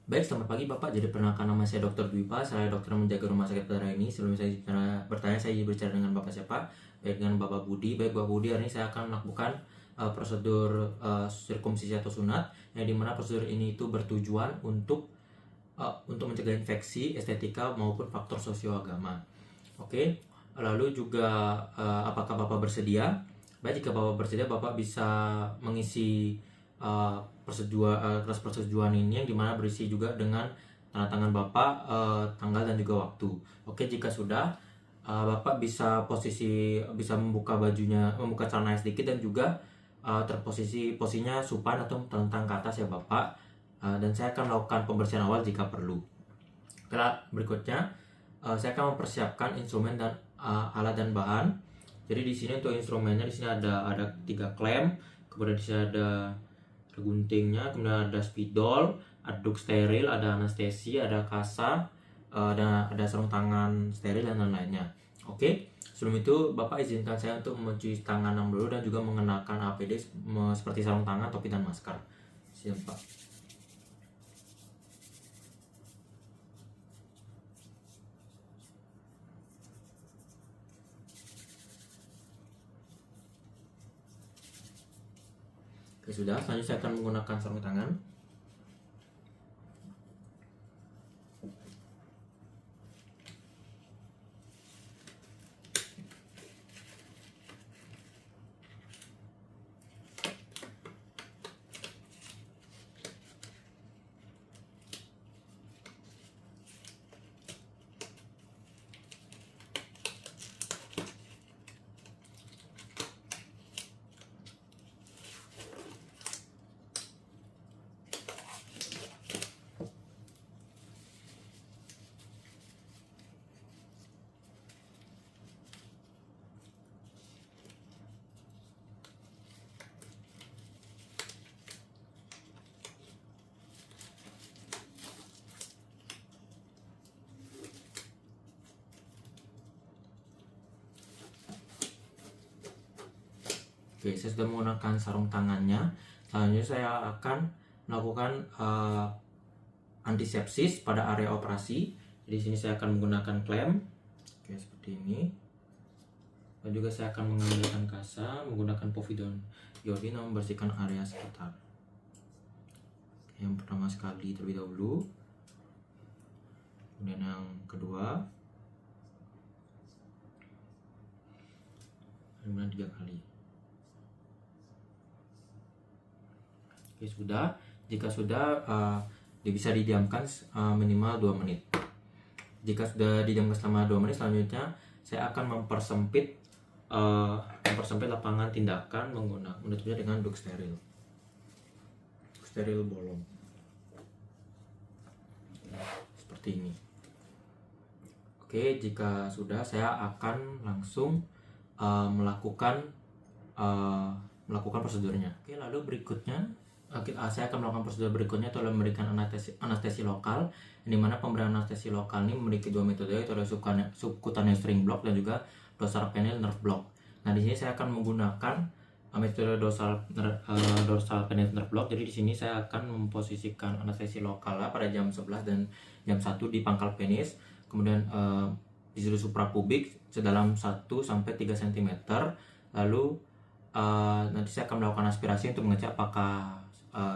Baik, selamat pagi Bapak. Jadi perkenalkan, nama saya Dr. Dwipa, saya dokter menjaga rumah sakit Pedara ini. Sebelum saya bertanya, saya berbicara dengan Bapak siapa? Baik, dengan Bapak Budi. Baik, Bapak Budi, hari ini saya akan melakukan prosedur sirkumsisi atau sunat, yang dimana prosedur ini itu bertujuan untuk mencegah infeksi, estetika maupun faktor sosioagama. Oke, lalu juga apakah Bapak bersedia? Baik, jika Bapak bersedia, Bapak bisa mengisi kelas persetujuan ini, yang dimana berisi juga dengan tanda tangan Bapak, tanggal dan juga waktu. Oke, jika sudah, Bapak bisa membuka bajunya, membuka celananya sedikit, dan juga posisinya supan atau telentang ke atas ya Bapak. Dan saya akan melakukan pembersihan awal jika perlu. Berikutnya, saya akan mempersiapkan instrumen dan alat dan bahan. Jadi di sini untuk instrumennya, di sini ada 3 klem, kemudian di sini ada guntingnya, kemudian ada spidol, aduk steril, ada anestesi, ada kasa, ada sarung tangan steril dan lain-lainnya. Oke, sebelum itu Bapak izinkan saya untuk mencuci tangan dulu dan juga mengenakan APD seperti sarung tangan, topi dan masker. Siap Pak. Oke, sudah. Selanjutnya saya akan menggunakan sarung tangan. Oke, saya sudah menggunakan sarung tangannya. Selanjutnya saya akan melakukan antisepsis pada area operasi. Di sini saya akan menggunakan klem, oke, seperti ini. Dan juga saya akan mengambilkan kasa menggunakan povidone iodine membersihkan area sekitar. Yang pertama sekali terlebih dahulu, kemudian yang kedua, kemudian 3 kali. Oke, sudah. Jika sudah, bisa didiamkan minimal 2 menit. Jika sudah didiamkan selama 2 menit, selanjutnya saya akan mempersempit lapangan tindakan menutupnya dengan duk steril bolong seperti ini. Oke, jika sudah, saya akan langsung melakukan prosedurnya. Oke, lalu berikutnya saya akan melakukan prosedur berikutnya, itu adalah memberikan anestesi lokal, di mana pemberian anestesi lokal ini memiliki 2 metode, yaitu adalah subcutaneous ring block dan juga dorsal penile nerve block. Nah, di sini saya akan menggunakan metode dorsal penile nerve block. Jadi di sini saya akan memposisikan anestesi lokal pada jam 11 dan jam 1 di pangkal penis, kemudian di sudut suprapubik sedalam 1 sampai 3 cm. Lalu nanti saya akan melakukan aspirasi untuk mengecek apakah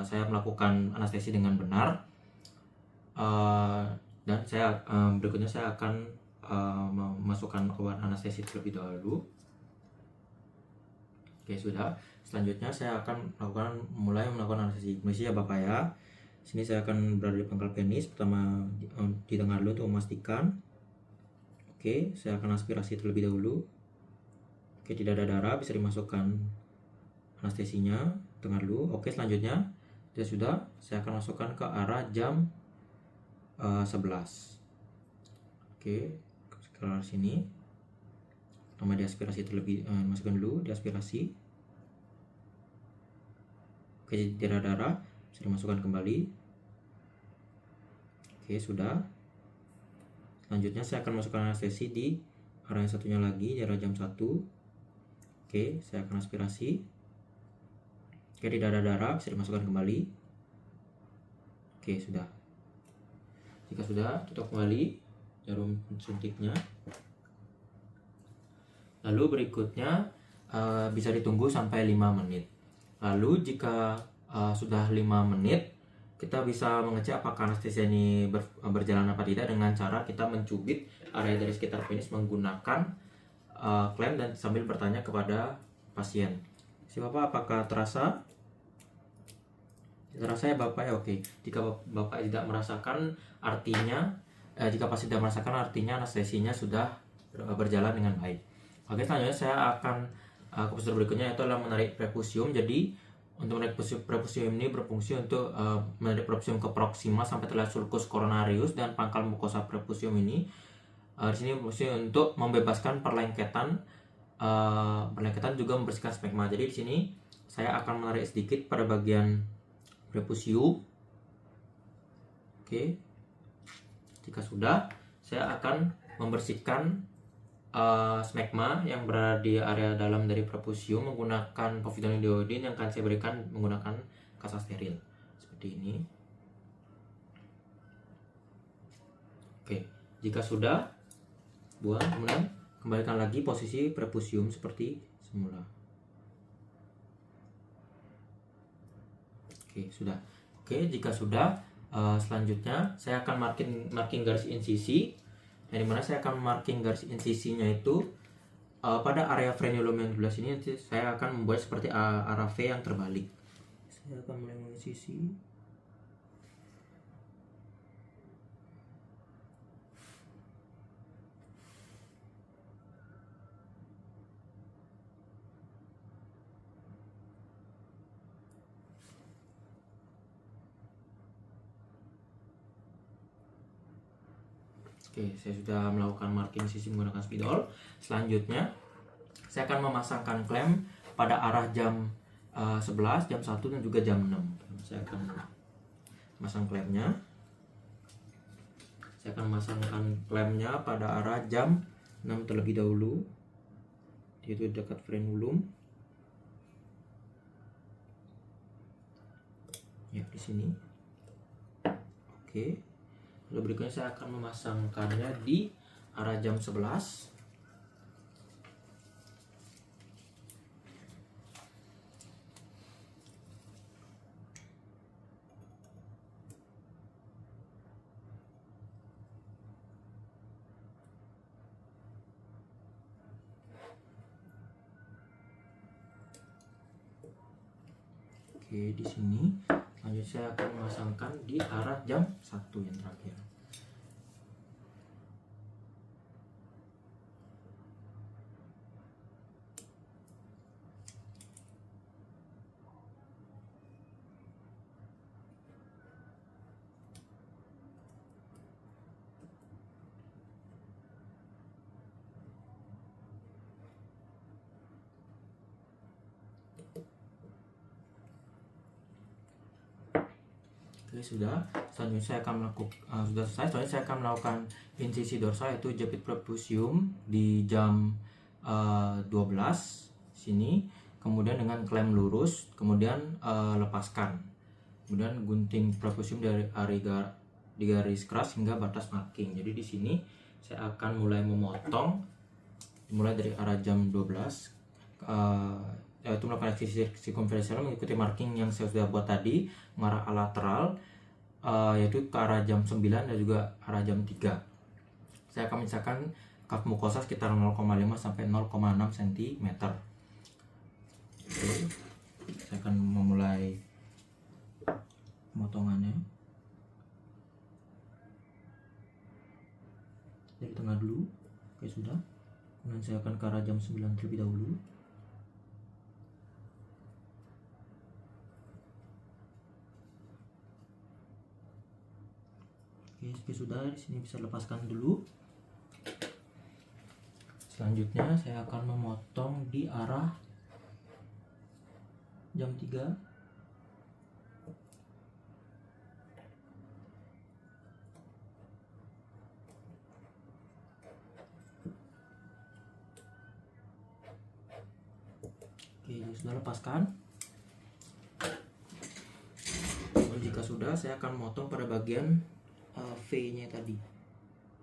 saya melakukan anestesi dengan benar. Dan berikutnya saya akan memasukkan obat anestesi terlebih dahulu. Oke, sudah. Selanjutnya saya akan mulai melakukan anestesi. Permisi ya Bapak ya. Sini saya akan berada di pangkal penis, pertama di tengah dulu untuk memastikan. Oke, saya akan aspirasi terlebih dahulu. Oke, tidak ada darah, bisa dimasukkan anestesinya, tengah dulu. Oke, selanjutnya sudah, saya akan masukkan ke arah jam 11. Oke, ke arah sini. Pertama diaspirasi terlebih, masukkan dulu, diaspirasi. Oke, tidak ada darah, bisa dimasukkan kembali. Oke, sudah. Selanjutnya saya akan masukkan anestesi di arah yang satunya lagi, di arah jam 1. Oke, saya akan aspirasi. Oke, tidak ada darah, bisa dimasukkan kembali. Oke, sudah. Jika sudah, tutup kembali jarum suntiknya. Lalu berikutnya bisa ditunggu sampai 5 menit. Lalu jika sudah 5 menit, kita bisa mengecek apakah anestesia ini berjalan apa tidak dengan cara kita mencubit area dari sekitar penis menggunakan klem dan sambil bertanya kepada pasien. Si Bapak, apakah terasa? Terasa ya Bapak ya, oke. Jika Bapak tidak merasakan, artinya jika pasien tidak merasakan, artinya anestesinya sudah berjalan dengan baik. Oke, selanjutnya saya akan ke prosedur berikutnya, yaitu adalah menarik prepusium. Jadi untuk menarik prepusium ini berfungsi untuk menarik prepusium ke proxima sampai terlihat sulcus coronarius dan pangkal mukosa prepusium ini. Di sini berfungsi untuk membebaskan perlengketan juga membersihkan smegma. Jadi di sini saya akan menarik sedikit pada bagian prepusium. Oke. Jika sudah, saya akan membersihkan smegma yang berada di area dalam dari prepusium menggunakan povidone iodine yang akan saya berikan menggunakan kasa steril seperti ini. Oke, jika sudah, buang, kemudian kembalikan lagi posisi prepusium seperti semula. Oke, sudah. Oke, jika sudah, selanjutnya saya akan marking garis insisi. Yang dimana saya akan marking garis insisinya itu pada area frenulum yang di sebelah sini. Nanti saya akan membuat seperti arah V yang terbalik. Saya akan mulai menginsisi. Oke, saya sudah melakukan marking sisi menggunakan spidol. Selanjutnya, saya akan memasangkan klem pada arah jam 11, jam 1, dan juga jam 6. Saya akan memasang klemnya. Saya akan memasangkan klemnya pada arah jam 6 terlebih dahulu, yaitu dekat frenulum. Ya, di sini. Oke. Lalu berikutnya saya akan memasangkannya di arah jam 11. Oke, di sini. Lanjut saya akan memasangkan di arah jam 1 yang terakhir. Oke, sudah. Selanjutnya saya akan sudah selesai. Selanjutnya saya akan melakukan insisi dorsal, yaitu jepit prepusium di jam 12 sini. Kemudian dengan klem lurus, kemudian lepaskan. Kemudian gunting prepusium di garis keras hingga batas marking. Jadi di sini saya akan mulai memotong mulai dari arah jam 12, yaitu melakukan eksisi sirkumferensial mengikuti marking yang saya sudah buat tadi mengarah lateral, yaitu ke arah jam 9 dan juga arah jam 3. Saya akan memisahkan kaf mukosa sekitar 0,5 sampai 0,6 cm. Oke, saya akan memulai pemotongannya dari tengah dulu. Oke, sudah. Kemudian saya akan ke arah jam 9 terlebih dahulu. Oke, sudah. Di sini bisa lepaskan dulu. Selanjutnya saya akan memotong di arah jam 3. Oke, sudah lepaskan. Jika sudah, saya akan memotong pada bagian V-nya tadi,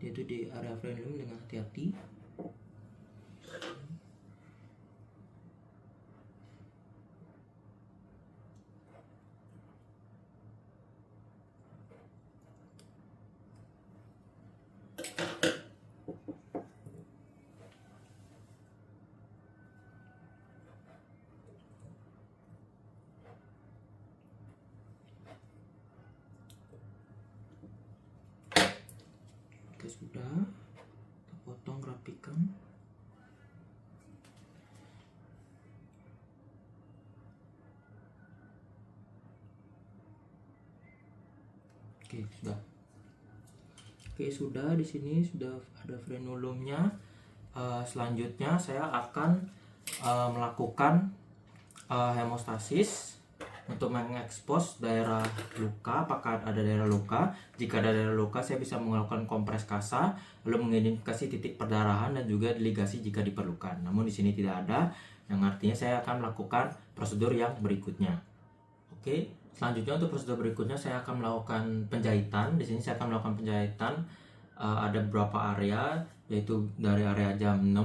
yaitu di area frenulum dengan hati-hati. Oke, sudah kita potong, rapikan. Oke, sudah. Di sini sudah ada frenulumnya. Selanjutnya saya akan melakukan hemostasis untuk mengekspos daerah luka, apakah ada daerah luka. Jika ada daerah luka, saya bisa melakukan kompres kasa, lalu mengidentifikasi titik perdarahan dan juga ligasi jika diperlukan. Namun di sini tidak ada, yang artinya saya akan melakukan prosedur yang berikutnya. Oke, selanjutnya untuk prosedur berikutnya saya akan melakukan penjahitan. Di sini saya akan melakukan penjahitan ada beberapa area, yaitu dari area jam 6,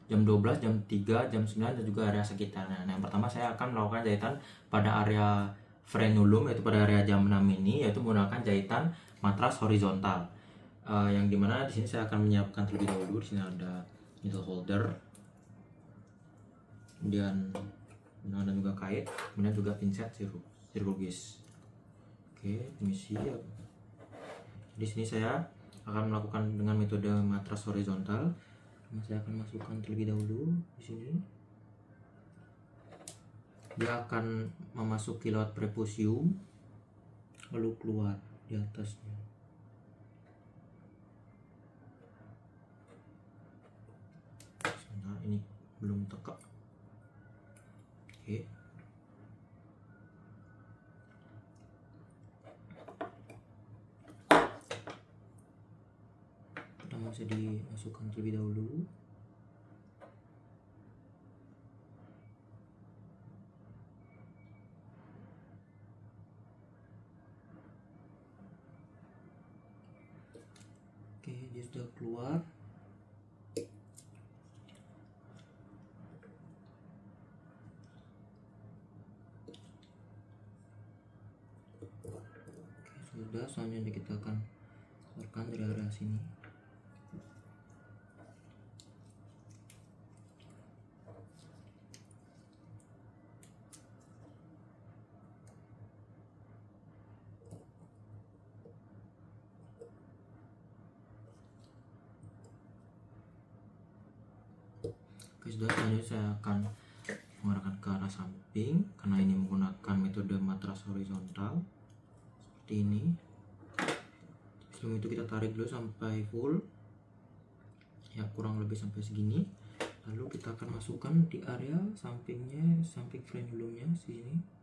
jam 12, jam 3, jam 9, dan juga area sekitarnya. Nah, yang pertama saya akan melakukan jahitan pada area frenulum, yaitu pada area jam 6 ini, yaitu menggunakan jahitan matras horizontal. Yang dimana di sini saya akan menyiapkan terlebih dahulu. Di sini ada needle holder, kemudian dan juga kait, kemudian juga pinset chirurgis. Oke, permisi ya. Di sini saya akan melakukan dengan metode matras horizontal. Saya akan masukkan terlebih dahulu di sini. Dia akan memasuki lewat prepusium, lalu keluar di atasnya. Nah, ini belum tekak. Oke. Pertama bisa dimasukkan terlebih dahulu. Oke, dia sudah keluar. Sudah, selanjutnya kita akan keluarkan dari area sini. Oke, sudah. Selanjutnya saya akan mengarahkan ke arah samping karena ini menggunakan metode matras horizontal seperti ini. Sebelum itu kita tarik dulu sampai full, ya kurang lebih sampai segini. Lalu kita akan masukkan di area sampingnya, samping frenulumnya sini.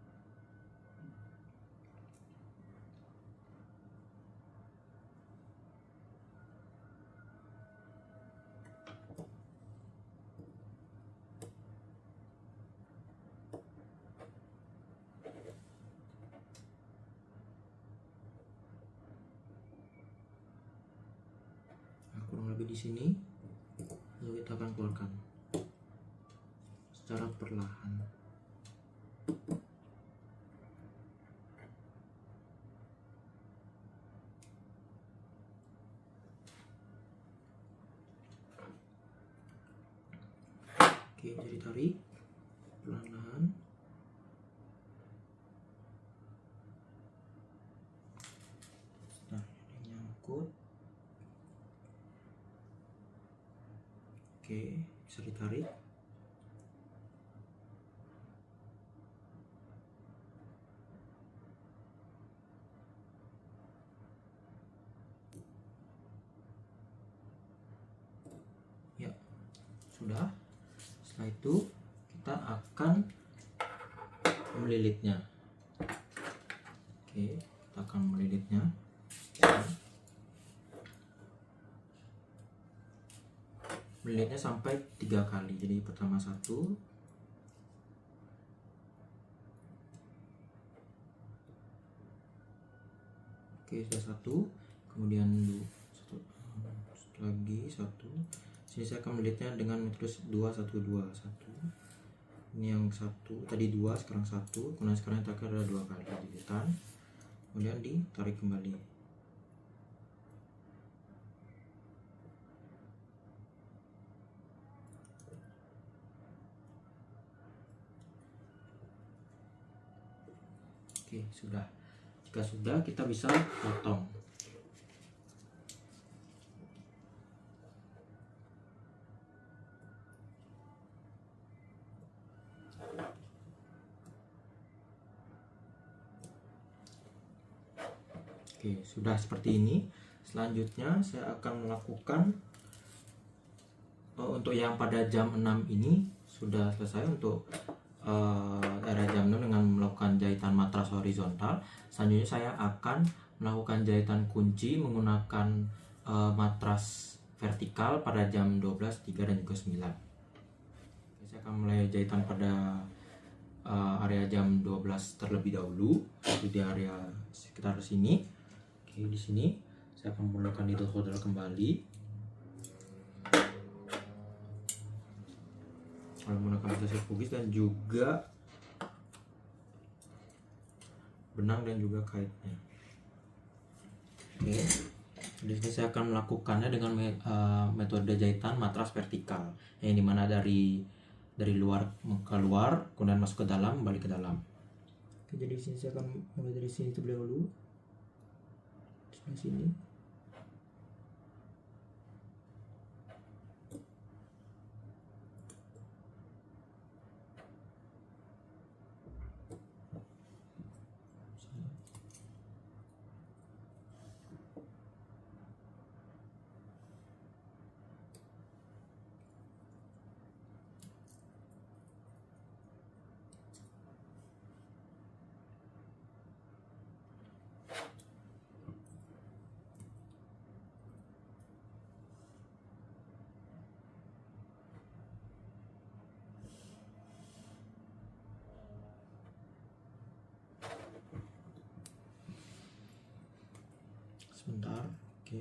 Kurang lebih di sini. Lalu kita akan keluarkan secara perlahan. Oke, jadi tarik perlahan-lahan. Nah, ini nyangkut. Oke, bisa ditarik. Ya, sudah. Setelah itu kita akan melilitnya. Oke, kita akan melilitnya. Melilitnya sampai 3 kali. Jadi pertama 1, oke sudah 1, kemudian satu. Sini saya akan melilitnya dengan metode 2 1 2 1. Ini yang satu tadi 2, sekarang 1, kemudian sekarang yang terakhir ada 2 kali lilitan, kemudian ditarik kembali. Oke, sudah. Jika sudah, kita bisa potong. Oke, sudah seperti ini. Selanjutnya saya akan melakukan untuk yang pada jam 6 ini sudah selesai untuk area jam 6 dengan melakukan jahitan matras horizontal. Selanjutnya saya akan melakukan jahitan kunci menggunakan matras vertikal pada jam 12, 3, dan juga 9. Saya akan mulai jahitan pada area jam 12 terlebih dahulu, itu di area sekitar sini. Oke, di sini saya akan menggunakan needle holder kembali. Menggunakan proses pugis dan juga benang dan juga kaitnya. Oke, di sini saya akan melakukannya dengan metode jahitan matras vertikal, yang dimana dari luar ke luar, kemudian masuk ke dalam, balik ke dalam. Oke, jadi di sini saya akan mulai dari sini terlebih dahulu. Sini. Sebentar, oke.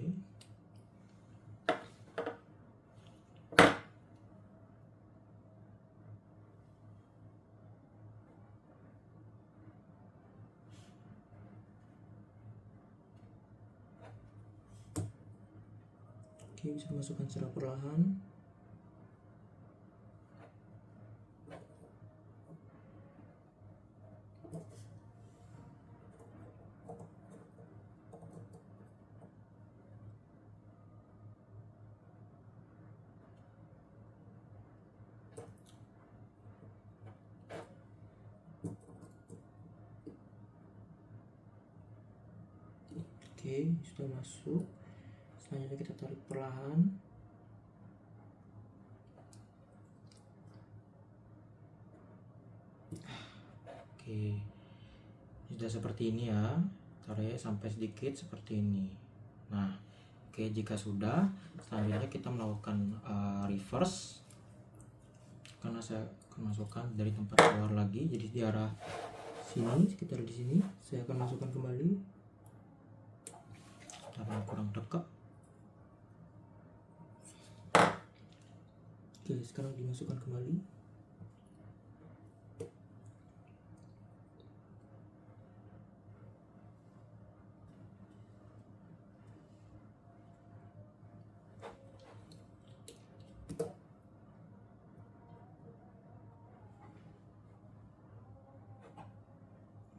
Oke, bisa masukkan secara perlahan. Oke, sudah masuk. Selanjutnya kita tarik perlahan. Oke, sudah seperti ini ya. Tarik sampai sedikit seperti ini. Nah, oke, jika sudah, selanjutnya kita melakukan reverse. Karena saya akan masukkan dari tempat keluar lagi, jadi di arah sini, sekitar di sini, saya akan masukkan kembali. Karena kurang dekat. Oke, sekarang dimasukkan kembali.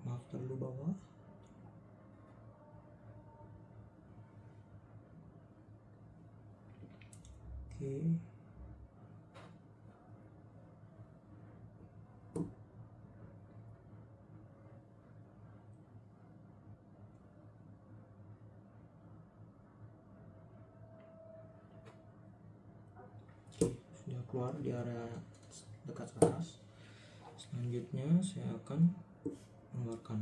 Maaf, terlalu bawah. Oke. Sudah keluar di area dekat atas. Selanjutnya saya akan mengeluarkan.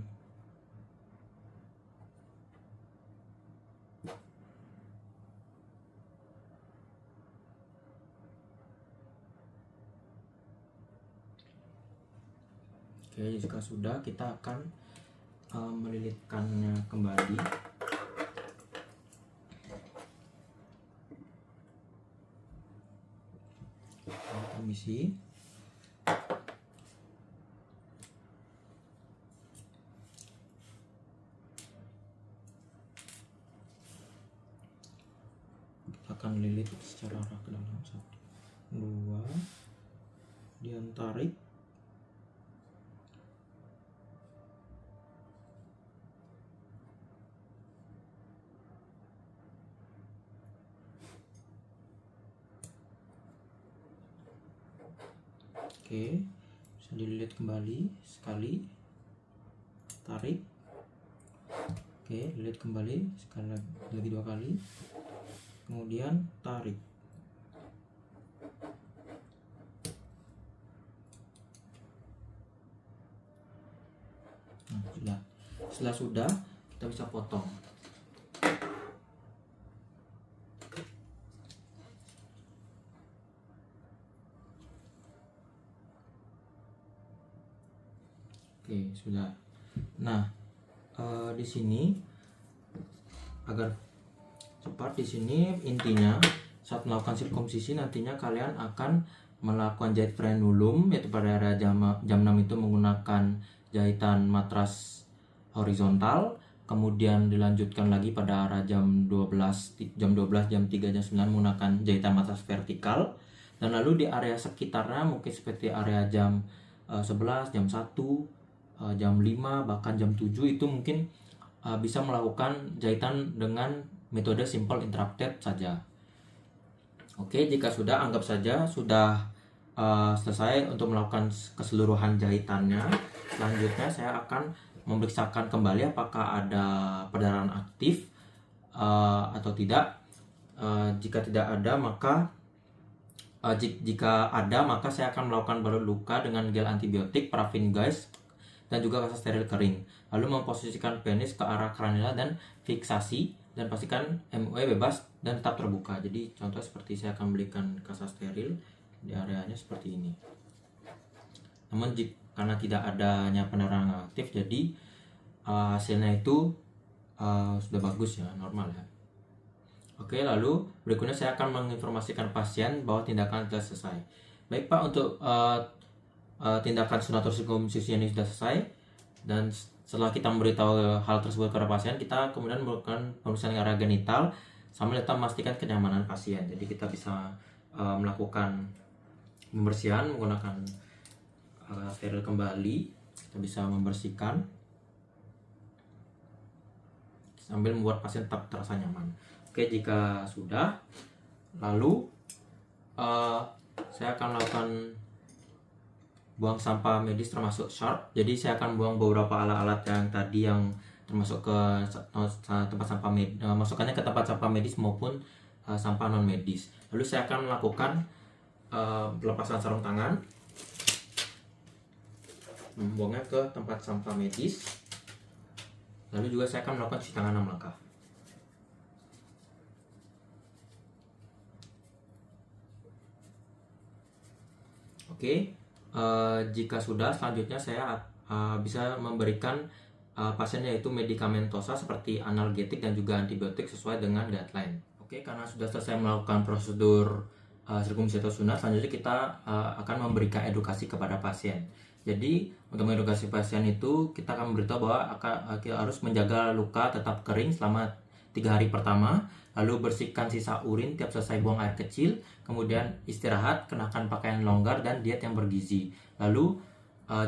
Oke, jika sudah, kita akan melilitkannya kembali. permisi. Kita akan lilit secara arah ke dalam. 1, 2, kemudian tarik. Oke, bisa dililit kembali sekali, tarik. Oke, lilit kembali sekali lagi 2 kali, kemudian tarik. Nah, sudah kita bisa potong. Oke, sudah. Nah, di sini agar cepat, di sini intinya saat melakukan sirkumsisi nantinya kalian akan melakukan jahit frenulum, yaitu pada area jam 6 itu menggunakan jahitan matras horizontal, kemudian dilanjutkan lagi pada area jam 12, jam 3, jam 9 menggunakan jahitan matras vertikal, dan lalu di area sekitarnya mungkin seperti area jam 11, jam 1, jam 5, bahkan jam 7 itu mungkin bisa melakukan jahitan dengan metode simple interrupted saja. Oke, jika sudah, anggap saja sudah selesai untuk melakukan keseluruhan jahitannya. Selanjutnya saya akan memeriksakan kembali apakah ada perdarahan aktif atau tidak. Jika tidak ada, maka jika ada, maka saya akan melakukan balut luka dengan gel antibiotik, parafin gas, dan juga kaca steril kering. Lalu memposisikan penis ke arah kranial dan fiksasi, dan pastikan MUE bebas dan tetap terbuka. Jadi contoh seperti saya akan berikan kaca steril di areanya seperti ini. Namun karena tidak adanya pendarahan aktif, jadi hasilnya itu sudah bagus ya, normal ya. Oke, lalu berikutnya saya akan menginformasikan pasien bahwa tindakan telah selesai. Baik Pak, untuk tindakan sunatur sirkumsisi ini sudah selesai, dan setelah kita memberitahu hal tersebut kepada pasien, kita kemudian melakukan pemeriksaan area genital sambil kita memastikan kenyamanan pasien. Jadi kita bisa melakukan pembersihan menggunakan steril kembali. Kita bisa membersihkan sambil membuat pasien tetap terasa nyaman. Oke, jika sudah, lalu saya akan melakukan buang sampah medis termasuk sharp. Jadi saya akan buang beberapa alat-alat yang tadi yang termasuk ke tempat sampah medis, masukkannya ke tempat sampah medis maupun sampah non medis. Lalu saya akan melakukan pelepasan sarung tangan, membuangnya ke tempat sampah medis. Lalu juga saya akan melakukan cuci tangan 6 langkah. Oke. Jika sudah, selanjutnya saya bisa memberikan pasien yaitu medikamentosa seperti analgetik dan juga antibiotik sesuai dengan guideline. Oke, karena sudah selesai melakukan prosedur sirkumsisi atau sunat, selanjutnya kita akan memberikan edukasi kepada pasien. Jadi untuk mengedukasi pasien itu kita akan memberitahu bahwa kita harus menjaga luka tetap kering selama 3 hari pertama, lalu bersihkan sisa urin tiap selesai buang air kecil, kemudian istirahat, kenakan pakaian longgar, dan diet yang bergizi. Lalu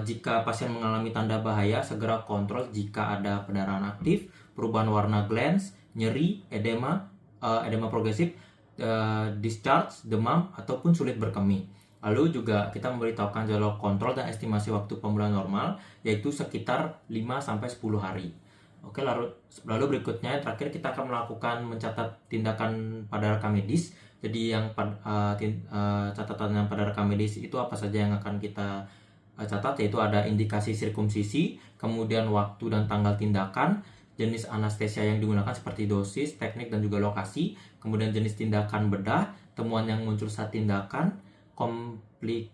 jika pasien mengalami tanda bahaya, segera kontrol jika ada pendarahan aktif, perubahan warna glans, nyeri, edema progresif, discharge, demam, ataupun sulit berkemih. Lalu juga kita memberitahukan jadwal kontrol dan estimasi waktu pemulihan normal, yaitu sekitar 5-10 hari. Oke, lalu berikutnya terakhir kita akan melakukan mencatat tindakan pada rekam medis. Jadi yang catatan pada rekam medis itu apa saja yang akan kita catat, yaitu ada indikasi sirkumsisi, kemudian waktu dan tanggal tindakan, jenis anestesia yang digunakan seperti dosis, teknik, dan juga lokasi, kemudian jenis tindakan bedah, temuan yang muncul saat tindakan,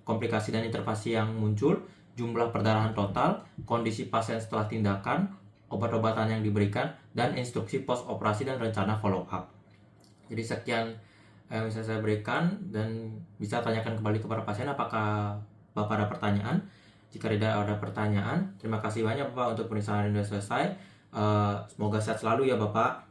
komplikasi dan intervensi yang muncul, jumlah perdarahan total, kondisi pasien setelah tindakan, obat-obatan yang diberikan, dan instruksi post operasi dan rencana follow up. Jadi sekian yang bisa saya berikan, dan bisa tanyakan kembali kepada pasien apakah Bapak ada pertanyaan. Jika tidak ada pertanyaan, terima kasih banyak Bapak untuk pemeriksaan yang sudah selesai. Semoga sehat selalu ya Bapak.